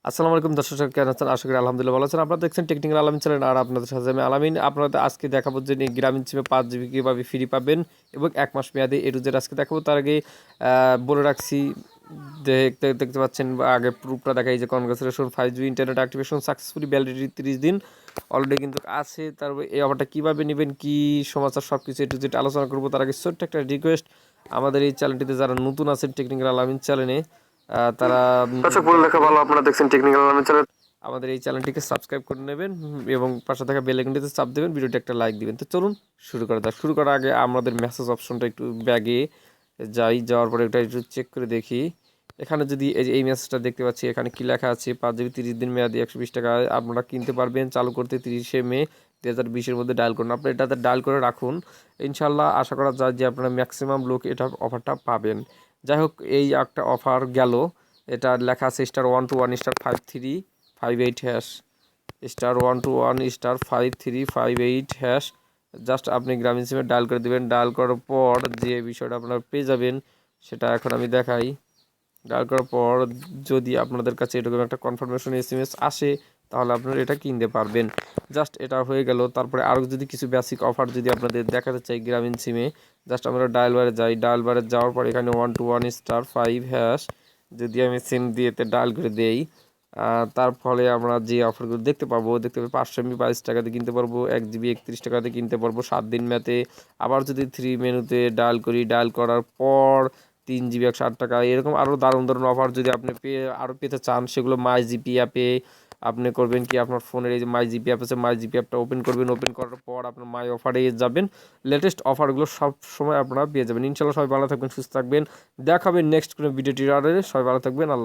আসসালামু আলাইকুম দর্শক, কেমন আছেন? আশা করি আলহামদুলিল্লাহ ভালো আছেন। আপনারা দেখছেন টেকনিক্যাল আলামিন চ্যানেল, আর আপনাদের সাথে আমি আলামিন। আপনাদের আজকে দেখাবো যে গ্রামীণ সিমে 5 জিবি কীভাবে ফ্রি পাবেন এবং 1 মাস মেয়াদে এ টু জেড আজকে দেখাবো। তার আগে বলে রাখছি, দেখতে পাচ্ছেন আগে প্রুফটা দেখাই যে congratulation 5 GB internet activation successfully, validity 30 দিন অলরেডি কিন্তু আছে। তারপর এই অফারটা কীভাবে নেবেন, কী সমাচার, সব কিছু এ টু জেড আলোচনা করবো। তার আগে ছোট্ট একটা রিকোয়েস্ট, আমাদের এই চ্যানেলটিতে যারা নতুন আছেন টেকনিক্যাল আলামিন চ্যানেলে, তারা দর্শক বলে লেখা ভালো, আপনারা দেখছেন টেকনিক্যাল আলামিন চ্যানেল, আমাদের এই চ্যানেলটিকে সাবস্ক্রাইব করে নেবেন এবং পাশে থাকা বেল আইকনটিতে চাপ দেবেন, ভিডিওটি একটা লাইক দিবেন। তো চলুন শুরু করা যাক। শুরু করার আগে আমাদের মেসেজ অপশনটা একটু ব্যাগে যাওয়ার পরে এটা একটু চেক করে দেখি। এখানে যদি এই মেসেজটা দেখতে পাচ্ছি, এখানে কি লেখা আছে, 5 জিবি 30 দিন মেয়াদি 120 টাকা আপনারা কিনতে পারবেন। চালু করতে 30শে মে 2020-এর মধ্যে ডায়াল করুন। আপনি এটাতে ডায়াল করে রাখুন, ইনশাল্লাহ আশা করা যায় যে আপনারা ম্যাক্সিমাম লোক এটা অফারটা পাবেন। যাই হোক, এই একটা অফার গেল। এটা লেখা আছে *121*5358#, *121*5358#। জাস্ট আপনি গ্রামীণ সিমে ডায়াল করে দেবেন। ডায়াল করার পর যে বিষয়টা আপনারা পেয়ে যাবেন সেটা এখন আমি দেখাই। ডায়াল করার পর যদি আপনাদের কাছে এরকম একটা কনফার্মেশন এসএমএস আসে, তাহলে আপনারা এটা কিনতে পারবেন। জাস্ট এটা হয়ে গেল। তারপরে আরও যদি কিছু বেসিক অফার যদি আপনাদের দেখাতে চাই গ্রামীণ সিমে, জাস্ট আমরা ডায়াল বারে যাই। ডায়াল বারে যাওয়ার পর এখানে 121*5#, যদি আমি সিম দিয়েতে ডায়াল করে দেই, তার ফলে আমরা যে অফারগুলো দেখতে পাবো 500 MB 22 টাকাতে কিনতে পারবো, 1 জিবি 31 টাকাতে কিনতে পারবো 7 দিন মেয়াদে। আবার যদি 3 মেনুতে ডায়াল করি, ডায়াল করার পর 3 জিবি 108 টাকা, এরকম আরও দারুণ দারুণ অফার যদি আপনি পেতে চান, সেগুলো মাই জিপি অ্যাপে আপনি করবেন কি, আপনার ফোনের এই যে মাই জিপি অ্যাপ আছে, মাই জিপি অ্যাপটা ওপেন করবেন। ওপেন করার পর আপনার মাই অফারে যাবেন, লেটেস্ট অফারগুলো সব সময় আপনারা পেয়ে যাবেন। ইনশাল্লাহ সবাই ভালো থাকবেন, সুস্থ থাকবেন। দেখাবেন নেক্সট কোনো ভিডিওটি। সবাই ভালো থাকবেন। আল্লাহ।